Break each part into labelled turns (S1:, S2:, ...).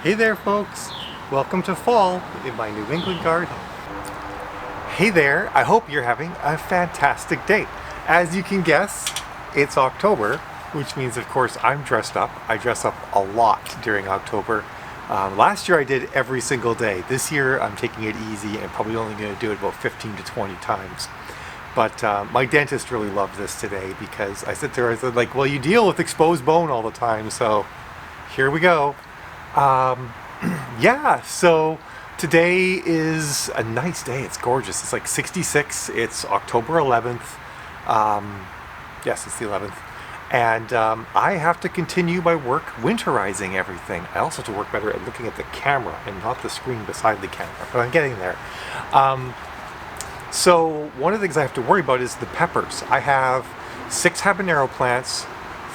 S1: Hey there folks, welcome to fall in my New England garden. Hey there, I hope you're having a fantastic day. As you can guess, it's October, which means of course I'm dressed up. I dress up a lot during October. Last year I did every single day. This year I'm taking it easy and probably only going to do it about 15 to 20 times. But my dentist really loved this today because I said like, well, you deal with exposed bone all the time, so here we go. Yeah, so today is a nice day. It's gorgeous. It's like 66. It's October 11th. Yes, it's the 11th. And I have to continue my work winterizing everything. I also have to work better at looking at the camera and not the screen beside the camera, but I'm getting there. So one of the things I have to worry about is the peppers. I have 6 habanero plants,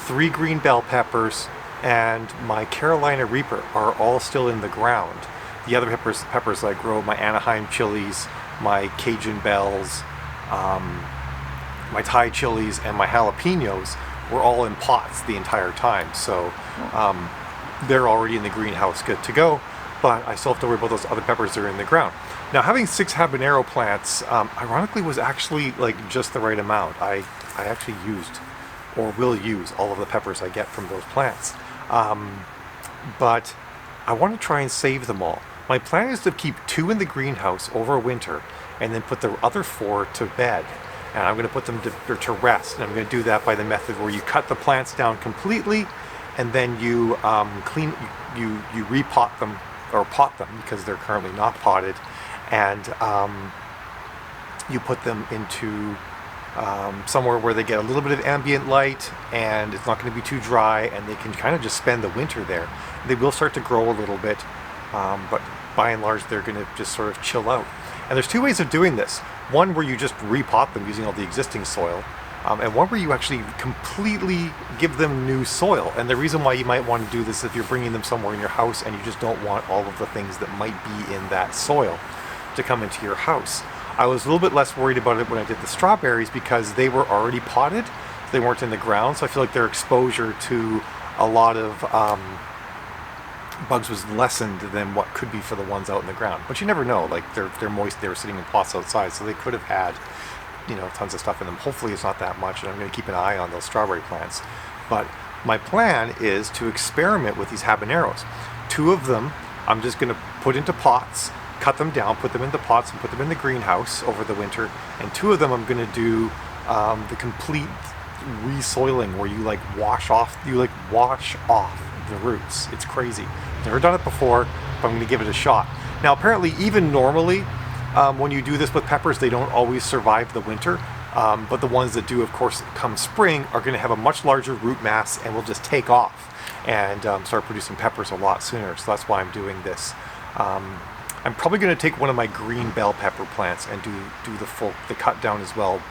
S1: 3 green bell peppers, and my Carolina Reaper are all still in the ground. The other peppers I grow, my Anaheim chilies, my Cajun bells, my Thai chilies, and my jalapenos were all in pots the entire time. So they're already in the greenhouse, good to go. But I still have to worry about those other peppers that are in the ground. Now, having 6 habanero plants, ironically, was actually like just the right amount. I actually used, or will use, all of the peppers I get from those plants. But I want to try and save them all. My plan is to keep 2 in the greenhouse over winter and then put the other 4 to bed. And I'm going to put them to rest. And I'm going to do that by the method where you cut the plants down completely and then you you repot them, or pot them because they're currently not potted, and you put them into somewhere where they get a little bit of ambient light and it's not going to be too dry, and they can kind of just spend the winter there. They will start to grow a little bit, but by and large they're going to just sort of chill out. And there's 2 ways of doing this. One where you just repot them using all the existing soil, and one where you actually completely give them new soil. And the reason why you might want to do this if you're bringing them somewhere in your house and you just don't want all of the things that might be in that soil to come into your house. I was a little bit less worried about it when I did the strawberries because they were already potted. They weren't in the ground, so I feel like their exposure to a lot of bugs was lessened than what could be for the ones out in the ground. But you never know, like they're moist, they were sitting in pots outside, so they could have had, you know, tons of stuff in them. Hopefully it's not that much, and I'm going to keep an eye on those strawberry plants. But my plan is to experiment with these habaneros. 2 of them I'm just going to put into pots, cut them down, put them into pots, and put them in the greenhouse over the winter. And 2 of them I'm going to do the complete resoiling where you wash off the roots. It's crazy. Never done it before, but I'm going to give it a shot. Now, apparently, even normally, when you do this with peppers, they don't always survive the winter. But the ones that do, of course, come spring are going to have a much larger root mass and will just take off and start producing peppers a lot sooner. So that's why I'm doing this. I'm probably going to take one of my green bell pepper plants and do the cut down as well.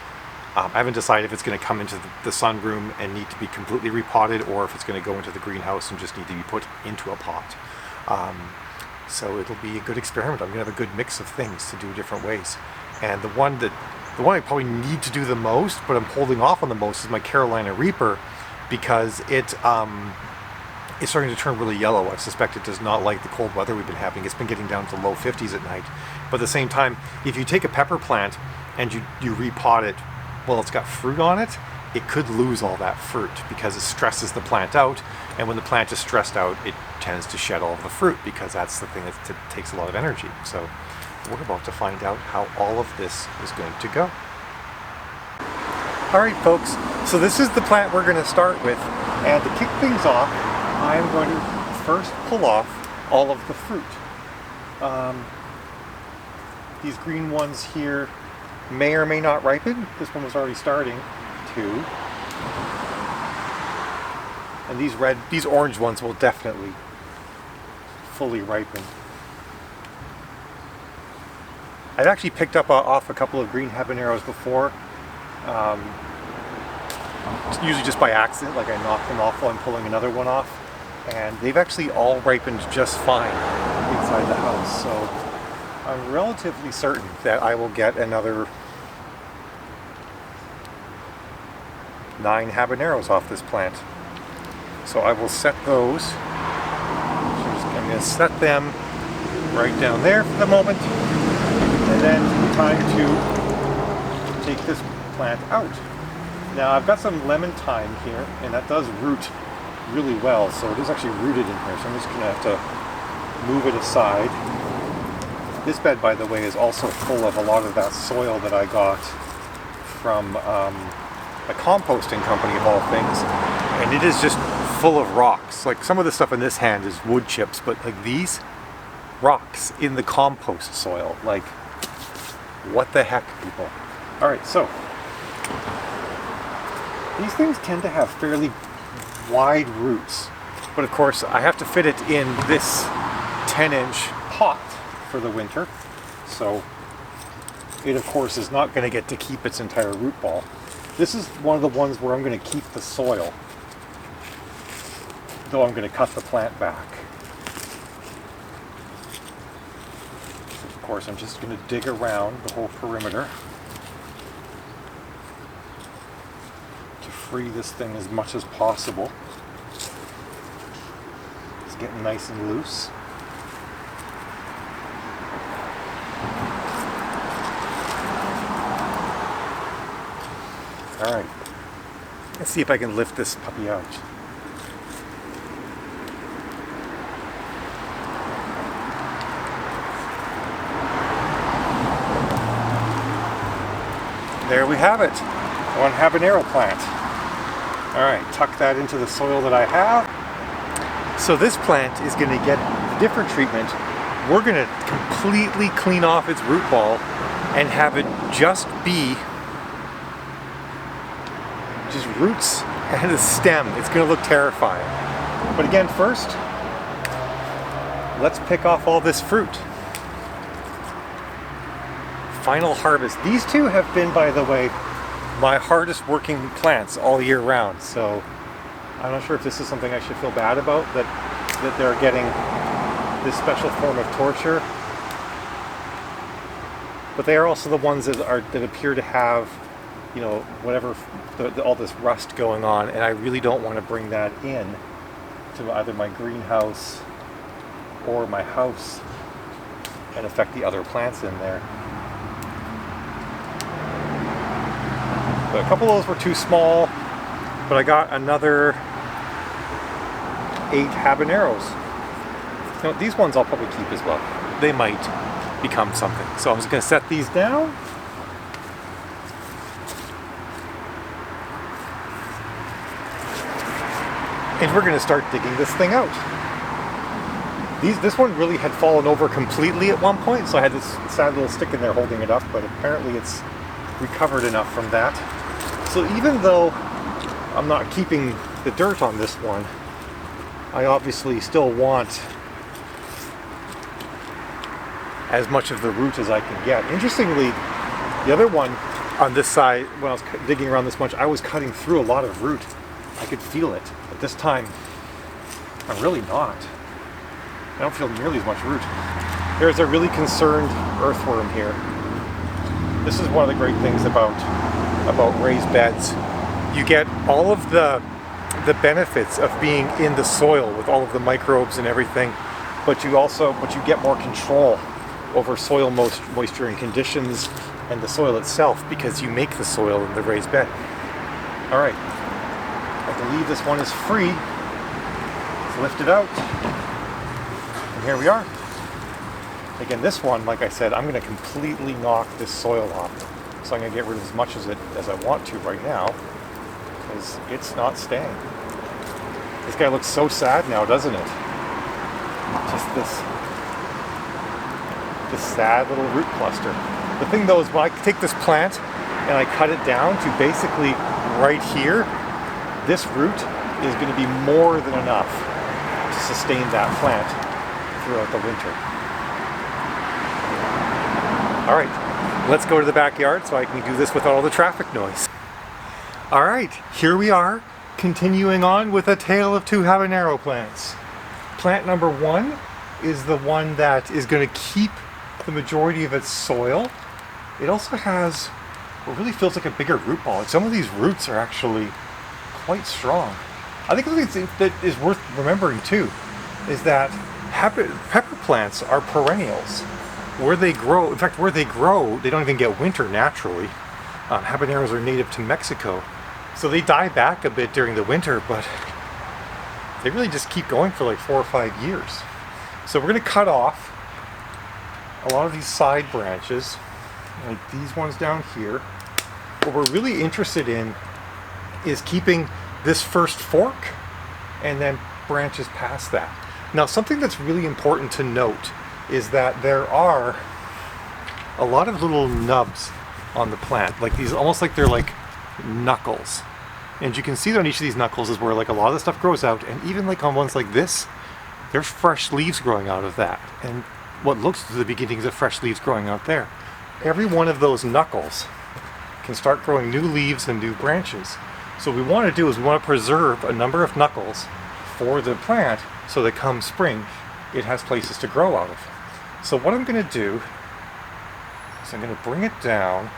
S1: I haven't decided if it's going to come into the sunroom and need to be completely repotted, or if it's going to go into the greenhouse and just need to be put into a pot. So it'll be a good experiment. I'm going to have a good mix of things to do different ways. And the one I probably need to do the most, but I'm holding off on the most, is my Carolina Reaper, because it's starting to turn really yellow. I suspect it does not like the cold weather we've been having. It's been getting down to low 50s at night. But at the same time, if you take a pepper plant and you repot it, well, it's got fruit on it, it could lose all that fruit because it stresses the plant out. And when the plant is stressed out, it tends to shed all of the fruit because that's the thing that takes a lot of energy. So we're about to find out how all of this is going to go. All right, folks, so this is the plant we're going to start with. And to kick things off, I'm going to first pull off all of the fruit. These green ones here may or may not ripen. This one was already starting to. And these orange ones will definitely fully ripen. I've actually picked up off a couple of green habaneros before. Usually just by accident, like I knock them off while I'm pulling another one off. And they've actually all ripened just fine inside the house. So I'm relatively certain that I will get another 9 habaneros off this plant. So I will set those. I'm going going to set them right down there for the moment, and then time to take this plant out. Now I've got some lemon thyme here, and that does root really well, so it is actually rooted in here, so I'm just going to have to move it aside. This bed, by the way, is also full of a lot of that soil that I got from a composting company of all things, and it is just full of rocks. Like some of the stuff in this hand is wood chips, but like these rocks in the compost soil, like what the heck, people. Alright, so these things tend to have fairly wide roots, but of course I have to fit it in this 10-inch pot for the winter, so it of course is not going to get to keep its entire root ball. This is one of the ones where I'm going to keep the soil, though I'm going to cut the plant back. Of course, I'm just going to dig around the whole perimeter to free this thing as much as possible. It's getting nice and loose. Alright, let's see if I can lift this puppy out. There we have it, one habanero plant. Alright, tuck that into the soil that I have. So this plant is going to get a different treatment. We're going to completely clean off its root ball and have it just be just roots and a stem. It's going to look terrifying. But again, first, let's pick off all this fruit. Final harvest. These two have been, by the way, my hardest working plants all year round. So I'm not sure if this is something I should feel bad about, that they're getting this special form of torture. But they are also the ones that appear to have, you know, whatever, all this rust going on, and I really don't want to bring that in to either my greenhouse or my house and affect the other plants in there. But a couple of those were too small, but I got another 8 habaneros. You know, these ones I'll probably keep as well. They might become something. So I'm just going to set these down. And we're going to start digging this thing out. This one really had fallen over completely at one point, so I had this sad little stick in there holding it up, but apparently it's recovered enough from that. So even though I'm not keeping the dirt on this one, I obviously still want as much of the root as I can get. Interestingly, the other one on this side, when I was digging around this much, I was cutting through a lot of root. I could feel it. But this time, I'm really not. I don't feel nearly as much root. There's a really concerned earthworm here. This is one of the great things about raised beds. You get all of the benefits of being in the soil with all of the microbes and everything, but you get more control over soil moisture and conditions and the soil itself because you make the soil in the raised bed. All right. I believe this one is free. Let's lift it out. And here we are. Again, this one, like I said, I'm going to completely knock this soil off. So I'm going to get rid of as much as I want to right now, because it's not staying. This guy looks so sad now, doesn't it? Just this sad little root cluster. The thing though is when I take this plant and I cut it down to basically right here, this root is going to be more than enough to sustain that plant throughout the winter. All right, let's go to the backyard so I can do this without all the traffic noise. All right, here we are, continuing on with a tale of 2 habanero plants. Plant number 1 is the one that is going to keep the majority of its soil. It also has what really feels like a bigger root ball. Some of these roots are actually quite strong. I think something that is worth remembering too is that Pepper plants are perennials. Where they grow, in fact, where they grow, they don't even get winter naturally. Habaneros are native to Mexico, so they die back a bit during the winter, but they really just keep going for like 4 or 5 years. So we're going to cut off a lot of these side branches, like these ones down here. What we're really interested in is keeping this first fork and then branches past that. Now, something that's really important to note is that there are a lot of little nubs on the plant, like these, almost like they're like knuckles. And you can see on each of these knuckles is where like a lot of the stuff grows out, and even like on ones like this, there's fresh leaves growing out of that, and what looks to the beginnings of fresh leaves growing out there. Every one of those knuckles can start growing new leaves and new branches. So what we want to do is we want to preserve a number of knuckles for the plant so that come spring it has places to grow out of. So what I'm going to do is I'm going to bring it down.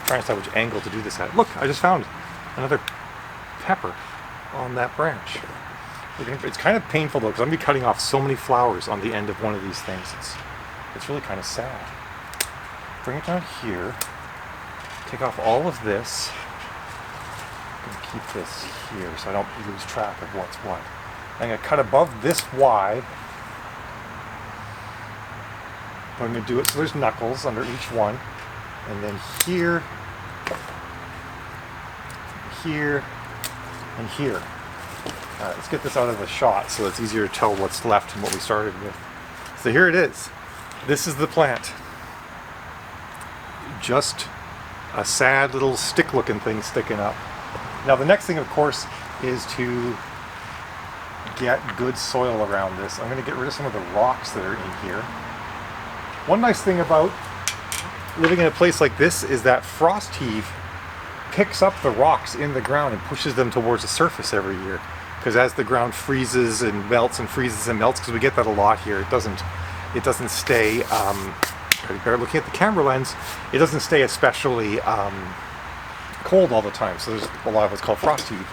S1: Trying to decide which angle to do this at. Look, I just found another pepper on that branch. It's kind of painful though, because I'm going to be cutting off so many flowers on the end of one of these things. It's really kind of sad. Bring it down here. Take off all of this. I'm going to keep this here so I don't lose track of what's what. I'm going to cut above this wide. I'm going to do it so there's knuckles under each one. And then here, here, and here. Let's get this out of the shot so it's easier to tell what's left and what we started with. So here it is. This is the plant. Just a sad little stick-looking thing sticking up. Now the next thing, of course, is to get good soil around this. I'm going to get rid of some of the rocks that are in here. One nice thing about living in a place like this is that frost heave picks up the rocks in the ground and pushes them towards the surface every year. Because as the ground freezes and melts and freezes and melts, because we get that a lot here, it doesn't stay, better looking at the camera lens, it doesn't stay especially cold all the time. So there's a lot of what's called frost heave.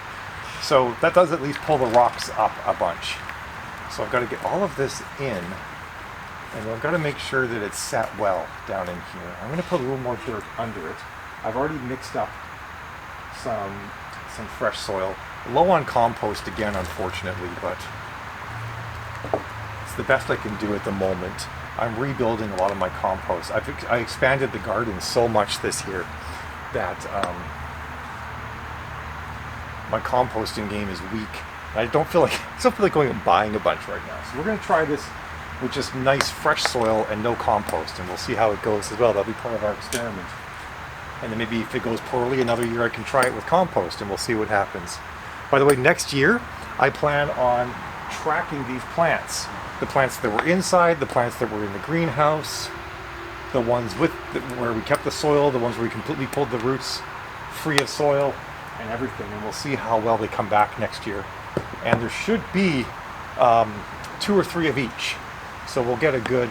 S1: So that does at least pull the rocks up a bunch. So I've got to get all of this in. And I've got to make sure that it's set well down in here. I'm going to put a little more dirt under it. I've already mixed up some fresh soil. Low on compost again, unfortunately, but it's the best I can do at the moment. I'm rebuilding a lot of my compost. I expanded the garden so much this year that my composting game is weak. I don't feel like going and buying a bunch right now. So we're going to try this with just nice fresh soil and no compost, and we'll see how it goes as well. That'll be part of our experiment. And then maybe if it goes poorly another year, I can try it with compost and we'll see what happens. By the way, next year I plan on tracking these plants. The plants that were inside, the plants that were in the greenhouse, the ones where we kept the soil, the ones where we completely pulled the roots free of soil and everything, and we'll see how well they come back next year. And there should be 2 or 3 of each. So we'll get a good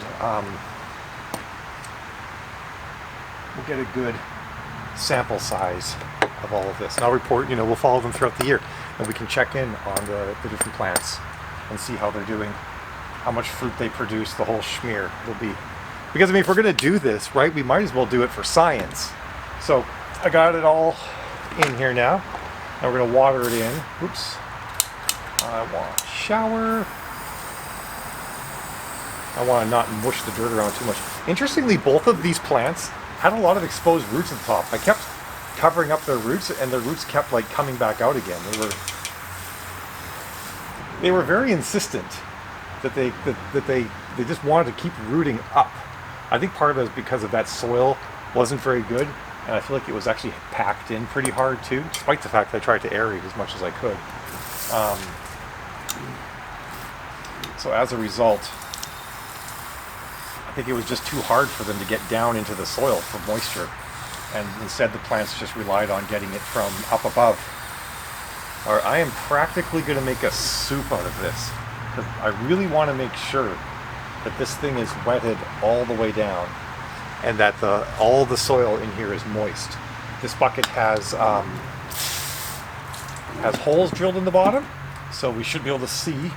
S1: sample size of all of this. And I'll report, we'll follow them throughout the year, and we can check in on the different plants and see how they're doing, how much fruit they produce, the whole schmear will be. Because if we're going to do this, right, we might as well do it for science. So I got it all in here now. Now we're going to water it in. Oops. I want to shower. I want to not mush the dirt around too much. Interestingly, both of these plants had a lot of exposed roots at the top. I kept covering up their roots, and their roots kept coming back out again. They were very insistent that they just wanted to keep rooting up. I think part of it is because of that soil wasn't very good, and I feel like it was actually packed in pretty hard too, despite the fact that I tried to aerate as much as I could. So as a result, I think it was just too hard for them to get down into the soil for moisture, and instead the plants just relied on getting it from up above. I am practically going to make a soup out of this, because I really want to make sure that this thing is wetted all the way down, and that all the soil in here is moist. This bucket has has holes drilled in the bottom, so we should be able to see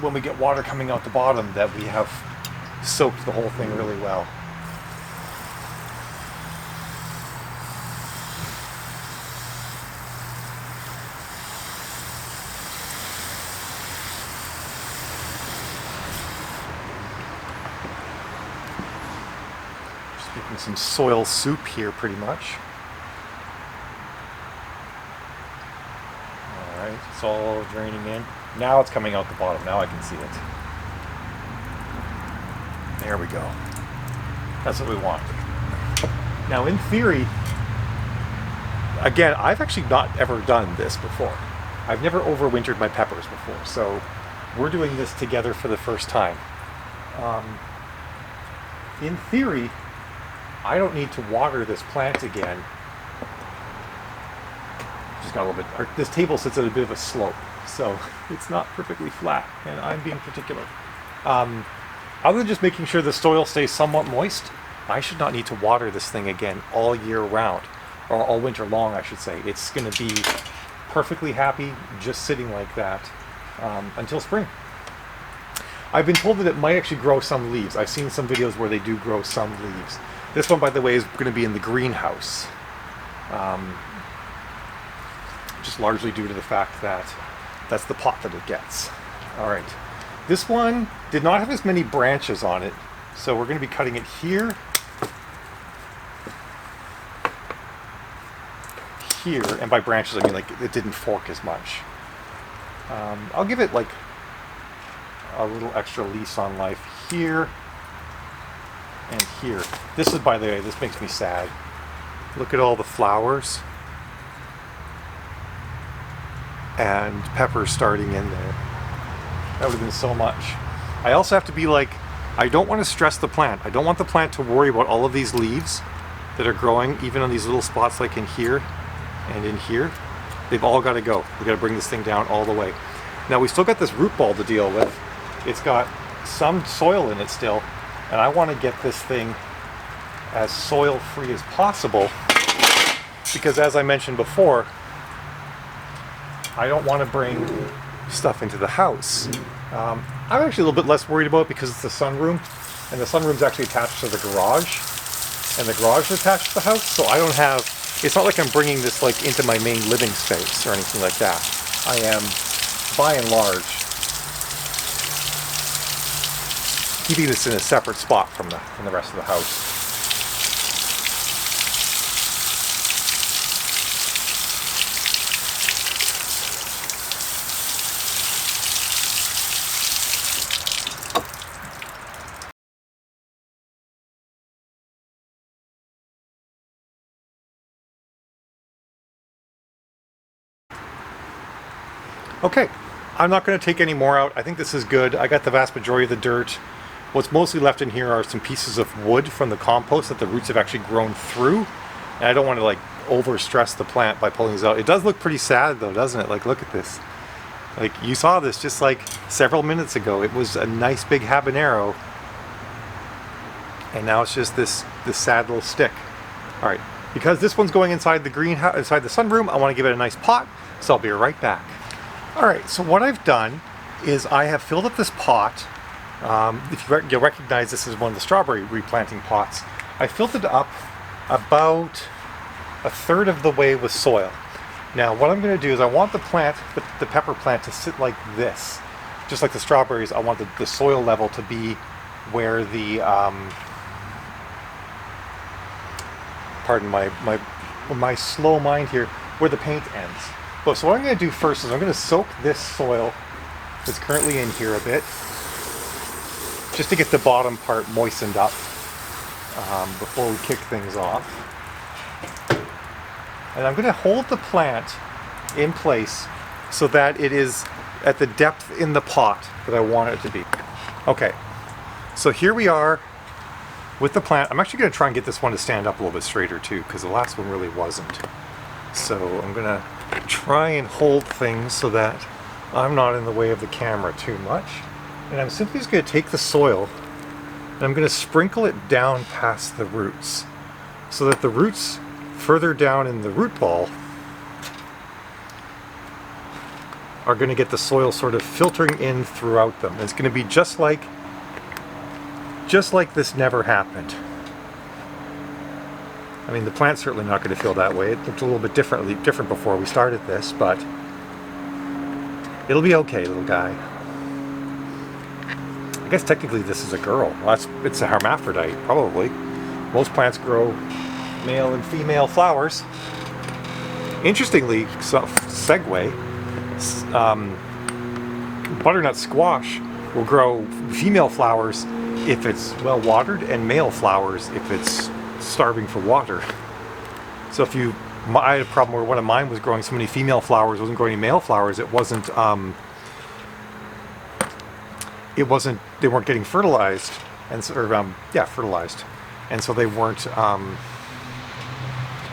S1: when we get water coming out the bottom that we have soaked the whole thing really well. Just making some soil soup here pretty much. Alright, it's all draining in. Now it's coming out the bottom. Now I can see it. There we go. That's what we want. Now in theory, again, I've actually not ever done this before. I've never overwintered my peppers before, so we're doing this together for the first time. In theory, I don't need to water this plant again. Just got a little bit, this table sits at a bit of a slope, so it's not perfectly flat, and I'm being particular. Other than just making sure the soil stays somewhat moist, I should not need to water this thing again all year round, or all winter long, I should say. It's going to be perfectly happy just sitting like that until spring. I've been told that it might actually grow some leaves. I've seen some videos where they do grow some leaves. This one, by the way, is going to be in the greenhouse. Just largely due to the fact that that's the pot that it gets. All right. This one did not have as many branches on it, so we're going to be cutting it here, here, and by branches I mean like it didn't fork as much. I'll give it like a little extra lease on life here and here. This is, by the way, this makes me sad. Look at all the flowers and peppers starting in there. That would have been so much. I also have to be like, I don't want to stress the plant. I don't want the plant to worry about all of these leaves that are growing, even on these little spots like in here and in here. They've all got to go. We've got to bring this thing down all the way. Now we still got this root ball to deal with. It's got some soil in it still, and I want to get this thing as soil free as possible because, as I mentioned before, I don't want to bring stuff into the house. I'm actually a little bit less worried about it because it's the sunroom, and the sunroom's actually attached to the garage, and the garage is attached to the house, so I don't have, it's not like I'm bringing this like into my main living space or anything like that. I am, by and large, keeping this in a separate spot from the rest of the house. Okay, I'm not going to take any more out. I think this is good. I got the vast majority of the dirt. What's mostly left in here are some pieces of wood from the compost that the roots have actually grown through. And I don't want to like over stress the plant by pulling these out. It does look pretty sad though, doesn't it? Like, look at this. Like, you saw this just like several minutes ago. It was a nice big habanero. And now it's just this sad little stick. All right, because this one's going inside the greenhouse, inside the sunroom, I want to give it a nice pot. So I'll be right back. All right, so what I've done is I have filled up this pot. If you'll recognize, this is one of the strawberry replanting pots. I filled it up about a third of the way with soil. Now what I'm going to do is I want the plant, the pepper plant, to sit like this. Just like the strawberries, I want the soil level to be where the, pardon my slow mind here, where the paint ends. So what I'm going to do first is I'm going to soak this soil that's currently in here a bit, just to get the bottom part moistened up before we kick things off. And I'm going to hold the plant in place so that it is at the depth in the pot that I want it to be. Okay, so here we are with the plant. I'm actually going to try and get this one to stand up a little bit straighter too, because the last one really wasn't. So I'm going to try and hold things so that I'm not in the way of the camera too much. And I'm simply just going to take the soil and I'm going to sprinkle it down past the roots so that the roots further down in the root ball are going to get the soil sort of filtering in throughout them. It's going to be just like this never happened. I mean, the plant's certainly not going to feel that way. It looked a little bit different before we started this, but it'll be okay, little guy. I guess technically this is a girl. Well, it's a hermaphrodite, probably. Most plants grow male and female flowers. Interestingly, segue, butternut squash will grow female flowers if it's well watered, and male flowers if it's starving for water. So I had a problem where one of mine was growing so many female flowers, wasn't growing any male flowers. They weren't getting fertilized, and fertilized, and so they weren't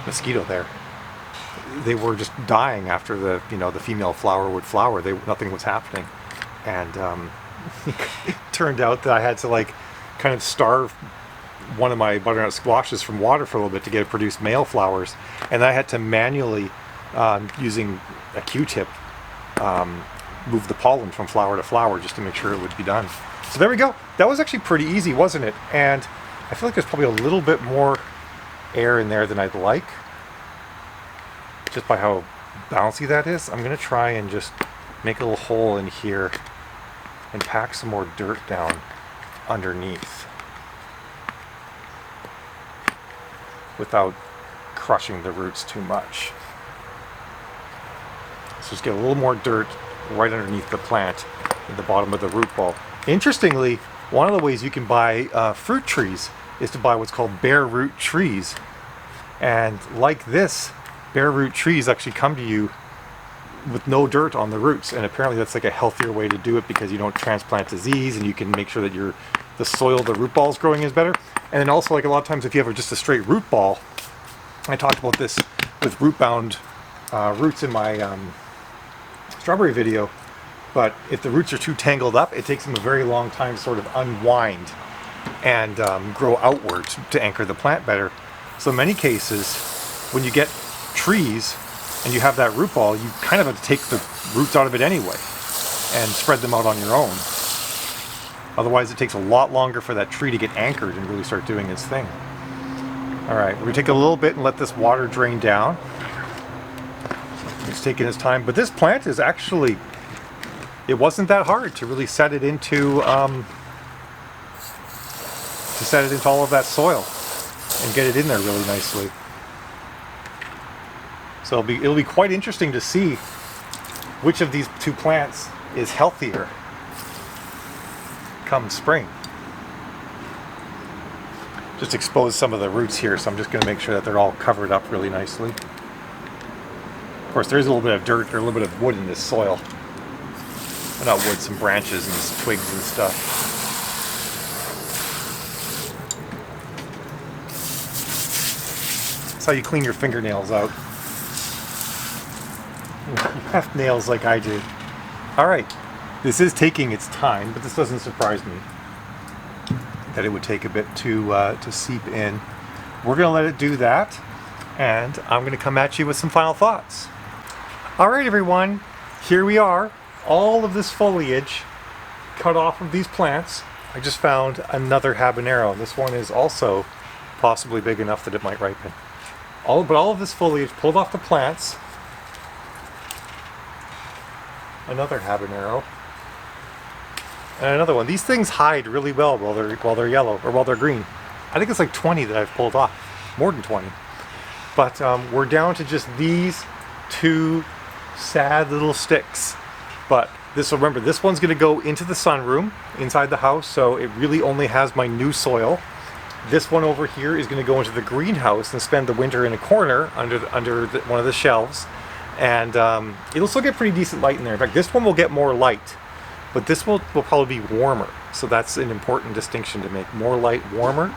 S1: mosquito there. They were just dying after the female flower would flower. Nothing was happening, and it turned out that I had to kind of starve one of my butternut squashes from water for a little bit to get it produce male flowers, and I had to manually, using a Q-tip, move the pollen from flower to flower just to make sure it would be done. So there we go. That was actually pretty easy, wasn't it? And I feel like there's probably a little bit more air in there than I'd like, just by how bouncy that is. I'm going to try and just make a little hole in here and pack some more dirt down underneath without crushing the roots too much. So just get a little more dirt right underneath the plant at the bottom of the root ball. Interestingly, one of the ways you can buy fruit trees is to buy what's called bare root trees. And like this, bare root trees actually come to you with no dirt on the roots, and apparently that's like a healthier way to do it because you don't transplant disease, and you can make sure that the soil the root ball is growing is better. And then also, like a lot of times if you have just a straight root ball, I talked about this with root bound roots in my strawberry video, but if the roots are too tangled up, it takes them a very long time to sort of unwind and grow outwards to anchor the plant better. So in many cases, when you get trees and you have that root ball, you kind of have to take the roots out of it anyway and spread them out on your own. Otherwise, it takes a lot longer for that tree to get anchored and really start doing its thing. All right, we're going to take a little bit and let this water drain down. It's taking its time, but this plant is actually, it wasn't that hard to really set it into all of that soil and get it in there really nicely. So it'll be quite interesting to see which of these two plants is healthier come spring. Just expose some of the roots here, so I'm just going to make sure that they're all covered up really nicely. Of course, there's a little bit of dirt or a little bit of wood in this soil. Well, not wood, some branches and some twigs and stuff. That's how you clean your fingernails out. You have nails like I do. Alright, this is taking its time, but this doesn't surprise me that it would take a bit to seep in. We're going to let it do that, and I'm going to come at you with some final thoughts. Alright everyone, here we are. All of this foliage cut off of these plants. I just found another habanero. This one is also possibly big enough that it might ripen. But all of this foliage pulled off the plants. Another habanero. And another one. These things hide really well while they're yellow, or while they're green. I think it's like 20 that I've pulled off. More than 20. But we're down to just these two sad little sticks. But remember, this one's going to go into the sunroom inside the house, so it really only has my new soil. This one over here is going to go into the greenhouse and spend the winter in a corner under one of the shelves. And it'll still get pretty decent light in there. In fact, this one will get more light, but this will probably be warmer. So that's an important distinction to make. More light, warmer,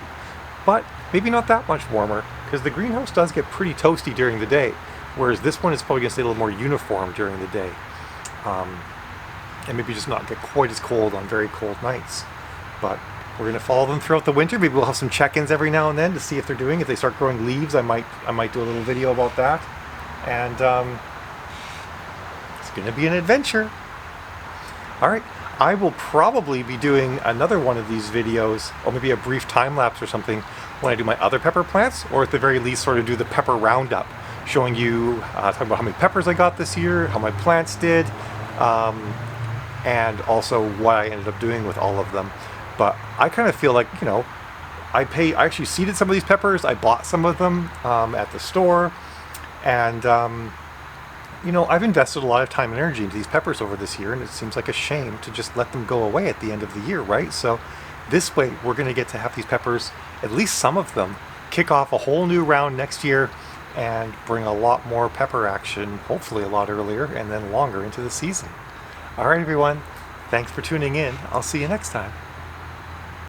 S1: but maybe not that much warmer, because the greenhouse does get pretty toasty during the day, whereas this one is probably going to stay a little more uniform during the day. And maybe just not get quite as cold on very cold nights. But we're going to follow them throughout the winter. Maybe we'll have some check-ins every now and then to see if they're doing. If they start growing leaves, I might do a little video about that. And going to be an adventure. All right, I will probably be doing another one of these videos, or maybe a brief time lapse or something, when I do my other pepper plants, or at the very least sort of do the pepper roundup, showing you, talking about how many peppers I got this year, how my plants did, and also what I ended up doing with all of them. But I kind of feel like, you know, I actually seeded some of these peppers. I bought some of them at the store, and you know, I've invested a lot of time and energy into these peppers over this year, and it seems like a shame to just let them go away at the end of the year, right? So this way, we're going to get to have these peppers, at least some of them, kick off a whole new round next year and bring a lot more pepper action, hopefully a lot earlier and then longer into the season. All right, everyone. Thanks for tuning in. I'll see you next time.